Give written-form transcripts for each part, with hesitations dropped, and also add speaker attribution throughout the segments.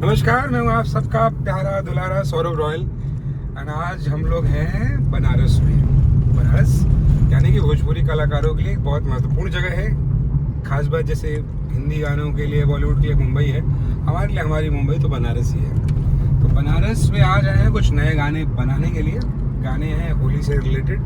Speaker 1: नमस्कार, मैं हूँ आप सबका प्यारा दुलारा सौरभ रॉयल। और आज हम लोग हैं बनारस में। बनारस यानी कि भोजपुरी कलाकारों के लिए एक बहुत महत्वपूर्ण जगह है। खास बात जैसे हिंदी गानों के लिए बॉलीवुड के लिए मुंबई है, हमारे लिए हमारी मुंबई तो बनारस ही है। तो बनारस में आज आए हैं कुछ नए गाने बनाने के लिए। गाने हैं होली से रिलेटेड।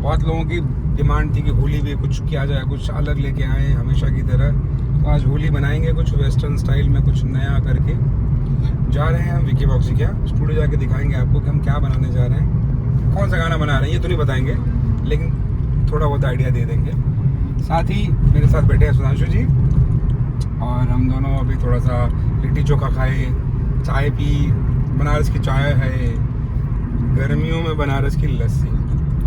Speaker 1: बहुत लोगों की डिमांड थी कि होली भी कुछ किया जाए, कुछ अलग लेके आए हमेशा की तरह। तो आज होली बनाएंगे कुछ वेस्टर्न स्टाइल में, कुछ नया करके। जा रहे हैं हम विकी बॉक्सी क्या स्टूडियो जाके दिखाएंगे आपको कि हम क्या बनाने जा रहे हैं, कौन सा गाना बना रहे हैं। ये तो नहीं बताएंगे, लेकिन थोड़ा बहुत आइडिया दे देंगे। साथ ही मेरे साथ बैठे हैं सुधांशु जी, और हम दोनों अभी थोड़ा सा लिट्टी चोखा खाए, चाय पी। बनारस की चाय है, गर्मियों में बनारस की लस्सी,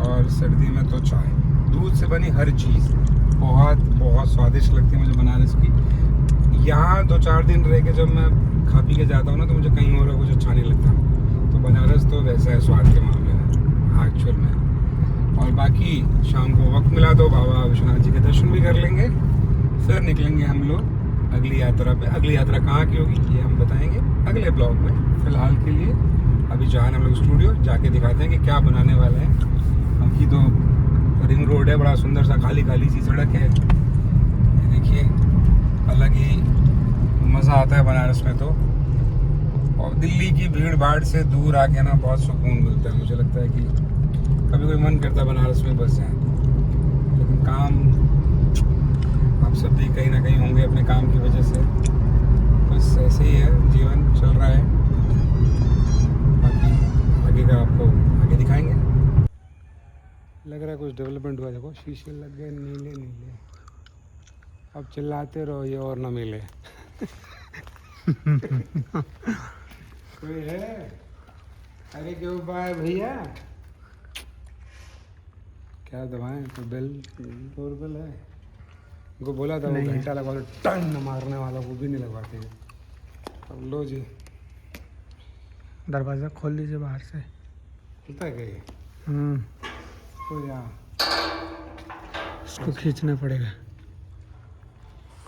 Speaker 1: और सर्दी में तो चाय। दूध से बनी हर चीज़ बहुत बहुत स्वादिष्ट लगती है मुझे बनारस की। यहाँ 2-4 दिन रह के जब मैं खा पी के जाता हूँ ना, तो मुझे कहीं और कुछ अच्छा नहीं लगता। तो बनारस तो वैसा है स्वाद के मामले में एक्चुअल में। और बाकी शाम को वक्त मिला तो बाबा विश्वनाथ जी के दर्शन भी कर लेंगे। फिर निकलेंगे हम लोग अगली यात्रा पे। अगली यात्रा कहाँ की होगी ये हम बताएंगे अगले ब्लॉग में। फिलहाल के लिए अभी जा रहे हैं हम लोग स्टूडियो, जाके दिखाते हैं कि क्या बनाने वाले हैं। बाकी तो रिंग रोड है, बड़ा सुंदर सा खाली खाली सी सड़क है। ये देखिए, अलग ही मज़ा आता है बनारस में तो। और दिल्ली की भीड़ भाड़ से दूर आके ना बहुत सुकून मिलता है। मुझे लगता है कि कभी कोई मन करता है बनारस में बस जाए, लेकिन काम आप सब भी कहीं ना कहीं होंगे अपने काम की वजह से। बस ऐसे ही है, जीवन चल रहा है। बाकी आगे का आपको आगे दिखाएंगे। लग रहा है कुछ डेवलपमेंट हुआ। देखो शीशे लग गए नीले नीले। अब चिल्लाते रहो ये और ना मिले। कोई है? अरे क्यों बाय भैया, क्या दबाएं? तो बेल डोरबेल है। उनको बोला था वो घंटा लगवा लो, टन मारने वाला, वो भी नहीं लगवाते हैं। अब लो जी,
Speaker 2: दरवाज़ा खोल दीजिए बाहर से।
Speaker 1: खुलता है क्या ये? तो यार
Speaker 2: इसको खींचना पड़ेगा।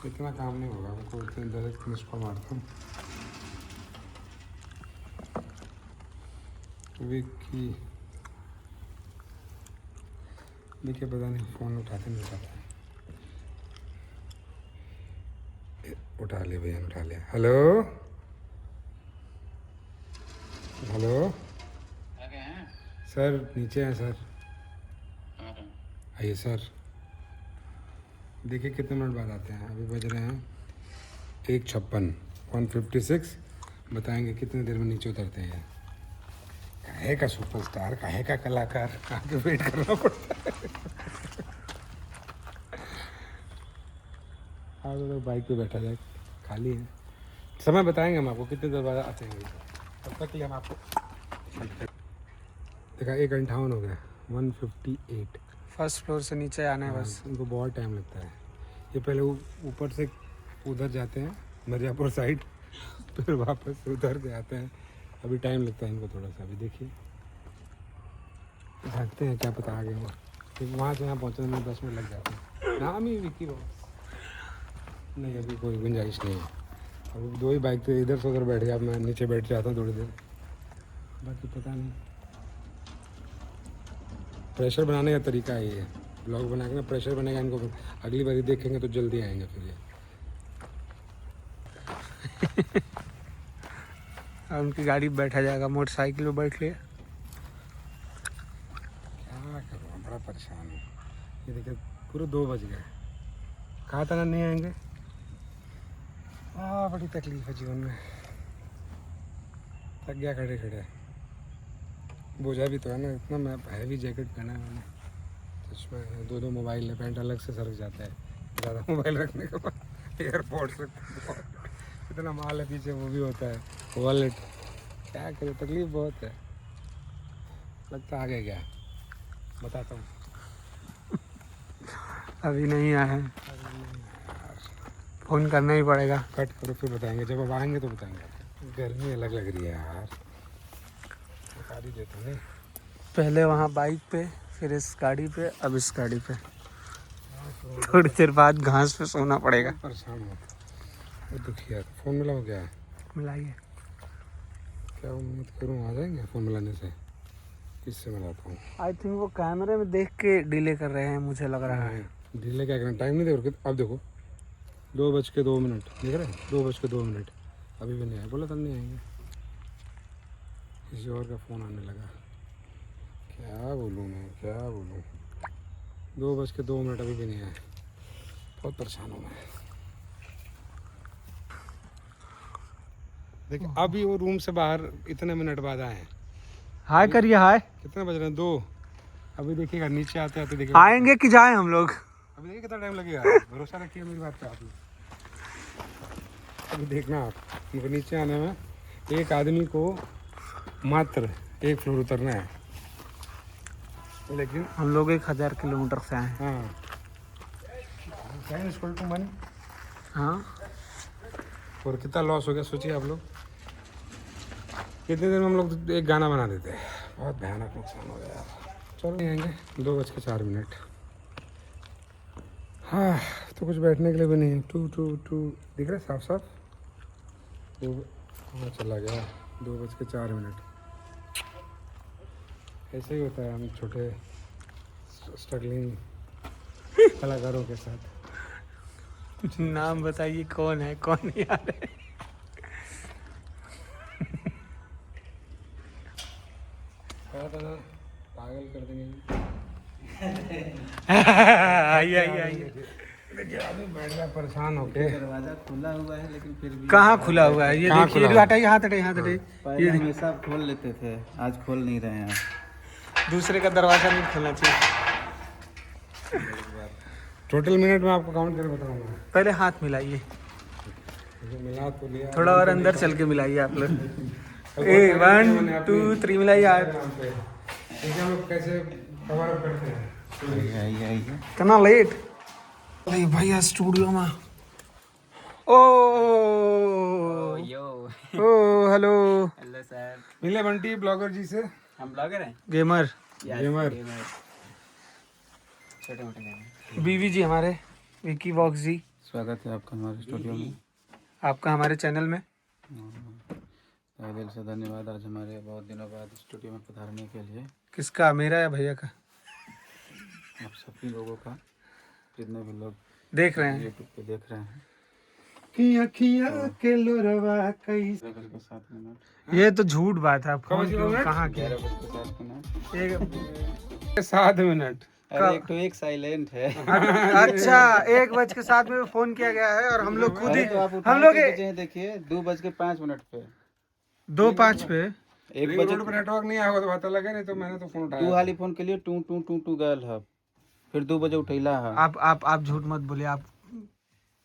Speaker 1: इतना काम नहीं होगा, मैं तो इतने डायरेक्ट इसको मारता हूँ। विक्की देखिए, पता नहीं फ़ोन उठाते नहीं उठाता है। उठा ले भैया, उठा ले। हेलो हेलो सर, नीचे हैं सर, आइए सर। देखिए कितने मिनट बाद आते हैं। अभी बज रहे हैं 1:56, 1:56। बताएंगे कितने देर में नीचे उतरते हैं। काहे का सुपरस्टार, काहे का कलाकार, आगे वेट करना पड़ता है। आज तो बाइक पे बैठा जाए, खाली है। समय बताएंगे हम आपको कितने देर बाद आते हैं। तब तक के लिए हम आपको देखा 1:58 हो गया, 1:58।
Speaker 2: फर्स्ट फ्लोर से नीचे आना है बस।
Speaker 1: उनको बहुत टाइम लगता है। ये पहले ऊपर से उधर जाते हैं मिर्ज़ापुर साइड, फिर वापस उधर से आते हैं। अभी टाइम लगता है इनको थोड़ा सा। अभी देखिए भागते हैं, क्या पता आगे हो। फिर वहाँ से यहाँ पहुँचने में 10 मिनट लग जाते हैं। नाम ही विक्की बॉक्स। नहीं, अभी कोई गुंजाइश नहीं है। अब 2 ही बाइक थे, इधर से उधर बैठ गया। अब मैं नीचे बैठ जाता हूँ थोड़ी देर। बाकी पता नहीं, प्रेशर बनाने का तरीका है ये। ब्लॉग बना के ना प्रेशर बनेगा इनको, अगली बार देखेंगे तो जल्दी आएंगे फिर ये।
Speaker 2: और उनकी गाड़ी में बैठा जाएगा, मोटरसाइकिल में बैठ लिया।
Speaker 1: क्या करूँ, बड़ा परेशान हूँ। ये देखिए पूरे 2 बज गए। कहा था ना नहीं आएंगे। बड़ी तकलीफ है जीवन में। थक गया खड़े खड़े। बोझा भी तो है ना इतना। मैं हैवी जैकेट पहना है मैंने, चश्मा है, 2 मोबाइल है, पैंट अलग से सरक जाता है ज़्यादा मोबाइल रखने के बाद। एयरपोर्ट से इतना माल है पीछे, वो भी होता है, वॉलेट। क्या करें, तकलीफ बहुत है। लगता आगे गया, बताता हूँ।
Speaker 2: अभी नहीं आया है, फ़ोन करना ही पड़ेगा।
Speaker 1: कट करो फिर बताएंगे, जब अब आएंगे तो बताएंगे। गर्मी अलग लग रही है यार, बता ही देता नहीं।
Speaker 2: पहले वहाँ बाइक पे, फिर इस गाड़ी पे, अब इस गाड़ी पे। थोड़ी देर बाद घास पे सोना पड़ेगा।
Speaker 1: परेशान हो, दुखी यार। फ़ोन मिला हो गया?
Speaker 2: मिलाइए।
Speaker 1: क्या उम्मीद करूँ आ जाएंगे फ़ोन मिलाने से, किससे मिलाता हूँ।
Speaker 2: आई थिंक वो कैमरे में देख के डिले कर रहे हैं, मुझे लग रहा है।
Speaker 1: डिले क्या करना, टाइम नहीं देखो अब देखो 2:02 दिख रहा है, 2:02 अभी भी नहीं आए, बोला तब नहीं आएंगे। किसी और का फ़ोन आने लगा, क्या बोलूँ मैं, क्या बोलूँ। 2:02 अभी भी नहीं आए, बहुत परेशान हूँ मैं। देखिए अभी वो रूम से बाहर इतने मिनट बाद आए हैं।
Speaker 2: हाय करिए, हाय।
Speaker 1: कितने बज रहे हैं, 2। अभी देखिएगा नीचे आते आते देखिएगा
Speaker 2: आएंगे कि जाए हम लोग?
Speaker 1: अभी देखिए कितना टाइम लगेगा, भरोसा रखिए मेरी बात पे आप लोग। अभी देखना आप, उनको नीचे आने में एक आदमी को मात्र 1 फ्लोर उतरना है, लेकिन
Speaker 2: हम लोग 1000 किलोमीटर से आए हैं।
Speaker 1: हाँ टाइम टू मनी।
Speaker 2: हाँ,
Speaker 1: और कितना लॉस हो गया सोचिए आप लोग। कितने दिन में हम लोग एक गाना बना देते हैं, बहुत भयानक नुकसान हो गया यार। चलो नहीं आएंगे, 2:04। हाँ तो कुछ बैठने के लिए भी नहीं है। 2 दिख रहा है साफ साफ। हाँ चला गया, 2:04। ऐसे ही होता है हम छोटे स्ट्रगलिंग कलाकारों के साथ।
Speaker 2: नाम बताइए, कौन है कौन नहीं आ रहे?
Speaker 1: पागल कर देंगे।
Speaker 2: आइए आइए आइए।
Speaker 1: देखिए आदमी बैठ गया परेशान होके।
Speaker 3: दरवाजा खुला हुआ है लेकिन फिर भी
Speaker 2: कहाँ खुला हुआ है? ये
Speaker 1: कहाँ
Speaker 2: देखिए,
Speaker 1: खुला हुआ है?
Speaker 2: हटाइए, हाथ हटाइए, हाथ हटाइए।
Speaker 3: पहले हमेशा खोल लेते थे, आज खोल नहीं रहे हैं।
Speaker 2: दूसरे का दरवाजा नहीं खोलना चाहिए।
Speaker 1: टोटल मिनट में आपको काउंट करके बताऊंगा।
Speaker 2: पहले हाथ मिलाइए,
Speaker 1: मुझे मिला तो लिया।
Speaker 2: थोड़ा और अंदर चल के मिलाइए आप लोग। 1 2 3 मिलाइए हाथ।
Speaker 1: देखिए हम लोग कैसे कवर अप करते हैं।
Speaker 3: आइए
Speaker 2: कितना लेट? अरे भैया स्टूडियो में। ओ
Speaker 3: यो
Speaker 2: ओ हेलो।
Speaker 3: हेलो सर,
Speaker 1: मिले बंटी ब्लॉगर जी से।
Speaker 3: हम ब्लॉगर हैं।
Speaker 2: Gamer
Speaker 1: gamer.
Speaker 3: छोटे मोटे गेमर।
Speaker 2: बीवी जी हमारे, विकी वॉक्स जी,
Speaker 3: स्वागत है आपका हमारे स्टूडियो में।
Speaker 2: आपका हमारे चैनल में।
Speaker 3: तहे दिल से धन्यवाद आज हमारे बहुत दिनों बाद स्टूडियो में पधारने के लिए।
Speaker 2: किसका, मेरा या भैया का?
Speaker 3: आप सभी लोगों का, जितने भी लोग
Speaker 2: देख रहे हैं।
Speaker 3: यूट्यूब पे देख रहे हैं।
Speaker 1: के लोरवा कैसे।
Speaker 3: 7 मिनट,
Speaker 2: ये तो झूठ बात है, फोन
Speaker 1: कब बजे
Speaker 2: कहाँ के?
Speaker 3: 11:07 मिनट।
Speaker 2: एक
Speaker 1: 7 मिनट।
Speaker 3: अरे एक साइलेंट है।
Speaker 2: अच्छा, 1:07 में फोन किया गया है और हम लोग खुद ही,
Speaker 3: अरे तो आप
Speaker 2: हम लोग
Speaker 3: देखिए 2:05 पे
Speaker 2: 2:05 पे
Speaker 3: 1 बजे
Speaker 1: रोड पर नेटवर्क नहीं आया तो पता लगा, नहीं तो मैंने तो फोन
Speaker 3: तू
Speaker 1: उठाया।
Speaker 3: हाली फोन के लिए टू टू टू टू गल है, फिर 2 बजे उठैला है।
Speaker 2: आप झूठ मत बोलिए, आप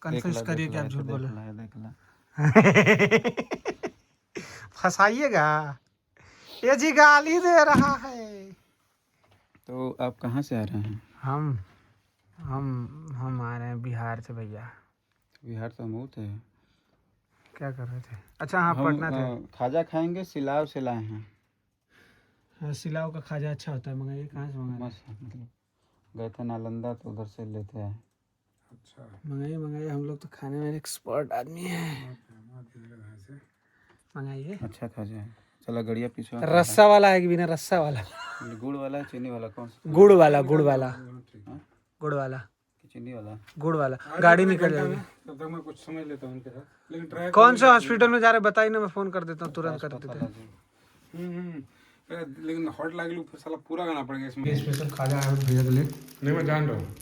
Speaker 2: कन्फेस करिए कि आप झूठ बोले।
Speaker 3: देख ला।
Speaker 2: फंसाइएगा, ये जी गाली दे रहा है।
Speaker 3: तो आप कहाँ से आ रहे हैं?
Speaker 2: हम आ रहे हैं बिहार से भैया।
Speaker 3: बिहार से हम थे।
Speaker 2: क्या कर रहे थे? अच्छा हाँ,
Speaker 3: हम
Speaker 2: पटना थे।
Speaker 3: खाजा खाएंगे, सिलाव से लाए हैं।
Speaker 2: हाँ, सिलाव का खाजा अच्छा होता है, मंगाइए। कहाँ से मंगाए?
Speaker 3: मस्त, मतलब गए थे नालंदा तो उधर से लेते हैं।
Speaker 1: अच्छा
Speaker 2: मंगाइए, हम लोग तो खाने में एक्सपर्ट आदमी हैं। मंगाइए।
Speaker 3: अच्छा खाजा है। चला गड़िया पीछे।
Speaker 2: रस्सा वाला है कि बिना रस्सा वाला?
Speaker 3: गुड़ वाला, चीनी वाला, कौन सा?
Speaker 2: गुड़ वाला गुड़ वाला। गाड़ी निकल जाएगी।
Speaker 1: तब तक मैं कुछ समझ लेता हूँ उनके साथ, लेकिन ट्राई।
Speaker 2: कौन से हॉस्पिटल में जा रहे बताइए ना, मैं फोन कर देता हूँ, तुरंत कर देते हैं।
Speaker 1: लेकिन हॉट लागलू फिर साला पूरा गाना पड़ेगा इसमें।
Speaker 2: स्पेशल खाजा है भैया के लिए।
Speaker 1: नहीं मैं जान रहा हूँ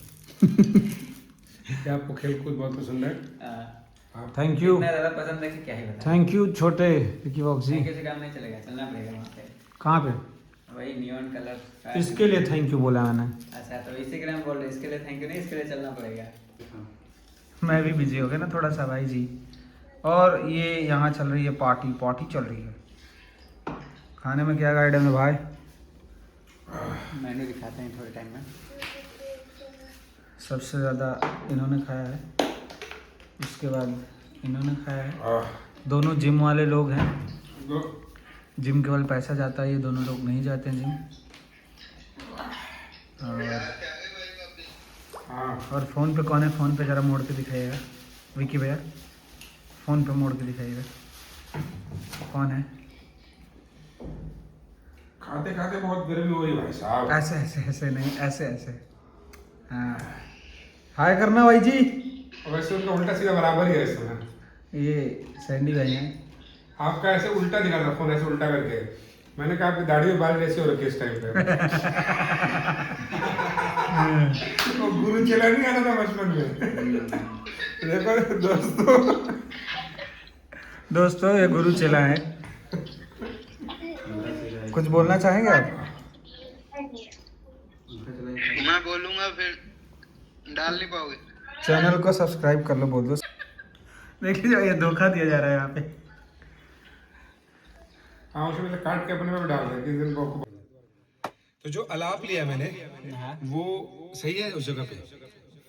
Speaker 1: कि आपको खेल कूद बहुत पसंद है।
Speaker 2: थैंक यू,
Speaker 3: ज्यादा पसंद है कि क्या ही बता।
Speaker 2: थैंक यू छोटे विकी वॉक्स जी।
Speaker 3: किसी काम नहीं चलेगा, चलना पड़ेगा वहाँ पे।
Speaker 2: कहाँ पे?
Speaker 3: वही नियॉन कलर।
Speaker 2: इसके लिए थैंक यू बोला मैंने।
Speaker 3: अच्छा, तो इसी के लिए हम बोल रहे हैं, इसके लिए थैंक यू नहीं, इसके लिए चलना पड़ेगा।
Speaker 2: मैं भी बिजी हो गया ना थोड़ा सा भाई जी। और ये यहाँ चल रही है पार्टी चल रही है। खाने में क्या आइटम है भाई?
Speaker 3: मेन्यू दिखाते हैं थोड़े टाइम में।
Speaker 2: सबसे ज़्यादा इन्होंने खाया है, उसके बाद इन्होंने खाया है। दोनों जिम वाले लोग हैं, जिम केवल पैसा जाता है, ये दोनों लोग नहीं जाते हैं जिम। और फ़ोन पे कौन है? फ़ोन पे ज़रा मोड़ के दिखाइएगा विकी भैया, फ़ोन पे मोड़ के दिखाइएगा कौन है।
Speaker 1: खाते खाते बहुत गर्मी हो रही भाई साहब।
Speaker 2: ऐसे ऐसे ऐसे नहीं, ऐसे ऐसे। हाँ, हाय करना भाई जी।
Speaker 1: वैसे उनका उल्टा सीधा बराबर ही है इस समय।
Speaker 2: ये सैंडी भाई हैं।
Speaker 1: आपका ऐसे उल्टा दिखा था फोन, ऐसे उल्टा करके। मैंने कहा आपकी दाढ़ी में बाल ऐसे हो रखे इस टाइम पे। वो गुरु चला नहीं आता था बचपन में। देखो
Speaker 2: दोस्तों ये गुरु चेला है। कुछ बोलना चाहेंगे आप?
Speaker 4: मैं बोलूंगा फिर डाल नहीं पाओगे।
Speaker 2: चैनल को सब्सक्राइब कर लो, बोल दो। देखिए ये धोखा दिया जा रहा है यहाँ पे।
Speaker 1: हाँ उसमें से काट के अपने में भी डाल दे किस दिन को। तो जो अलाप लिया मैंने वो सही है उस जगह पे?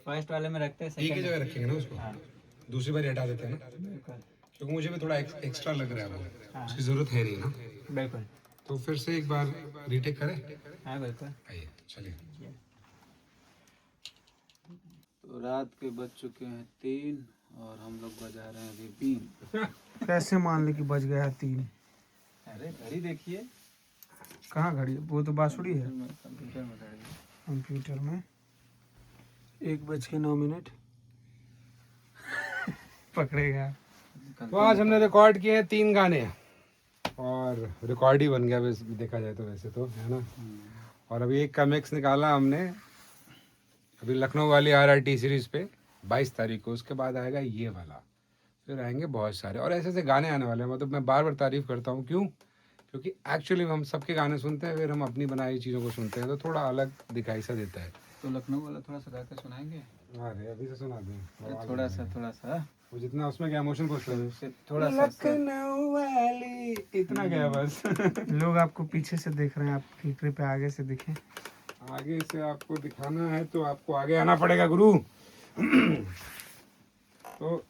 Speaker 2: फर्स्ट वाले में रखते हैं,
Speaker 1: एक ही जगह रखेंगे ना उसको, दूसरी बार हटा देते हैं ना, क्योंकि मुझे भी थोड़ा एक्स्ट्रा लग रहा है वो, उसकी जरूरत है नहीं ना।
Speaker 2: बिल्कुल।
Speaker 1: तो फिर से एक बार रीटेक करें।
Speaker 2: हाँ बिल्कुल।
Speaker 1: आइए चलिए।
Speaker 3: तो रात के बज चुके हैं 3 और हम लोग बजा रहे हैं अभी 3।
Speaker 2: कैसे मान ले कि बज गया है 3?
Speaker 3: अरे घड़ी देखिए,
Speaker 2: कहाँ घड़ी? वो तो बांसुरी है
Speaker 3: कंप्यूटर में घड़ी है।
Speaker 2: कंप्यूटर में। 1:09 पकड़ेगा।
Speaker 1: तो आज हमने रिकॉर्ड किए हैं 3 गाने और रिकॉर्ड ही बन गया वैसे देखा जाए तो, वैसे तो है ना। और अभी एक का मिक्स निकाला हमने अभी लखनऊ वाली RRT सीरीज पे 22 तारीख को, उसके बाद आएगा ये वाला, फिर आएंगे बहुत सारे और ऐसे ऐसे गाने आने वाले हैं। मतलब मैं बार बार तारीफ करता हूँ, क्यों? क्योंकि एक्चुअली हम सबके गाने सुनते हैं, फिर हम अपनी बनाई चीज़ों को सुनते हैं तो थोड़ा अलग दिखाई सा देता है।
Speaker 3: तो लखनऊ वाला थोड़ा सा गाकर सुनाएंगे?
Speaker 1: अरे अभी से सुना दें
Speaker 3: थोड़ा सा
Speaker 1: वो जितना उसमें क्या इमोशन पोस्ट
Speaker 3: थोड़ा सा
Speaker 1: लखनऊ वाली इतना क्या बस।
Speaker 2: लोग आपको पीछे से देख रहे हैं, आप फिक्र पे आगे से दिखें।
Speaker 1: आगे से आपको दिखाना है तो आपको आगे आना पड़ेगा गुरु। तो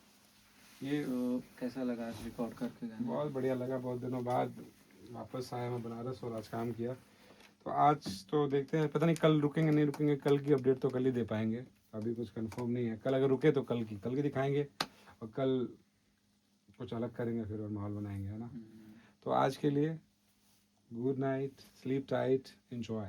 Speaker 1: ये
Speaker 3: तो कैसा लगा आज रिकॉर्ड करके गाना?
Speaker 1: बहुत बढ़िया लगा, बहुत दिनों बाद वापस आया मैं बनारस और आज काम किया। तो आज तो देखते हैं, पता नहीं कल रुकेंगे नहीं रुकेंगे, कल की अपडेट तो कल ही दे पाएंगे, अभी कुछ कंफर्म नहीं है। कल अगर रुके तो कल की दिखाएंगे और कल कुछ अलग करेंगे फिर और माहौल बनाएंगे, है ना। तो आज के लिए good night, sleep tight, enjoy.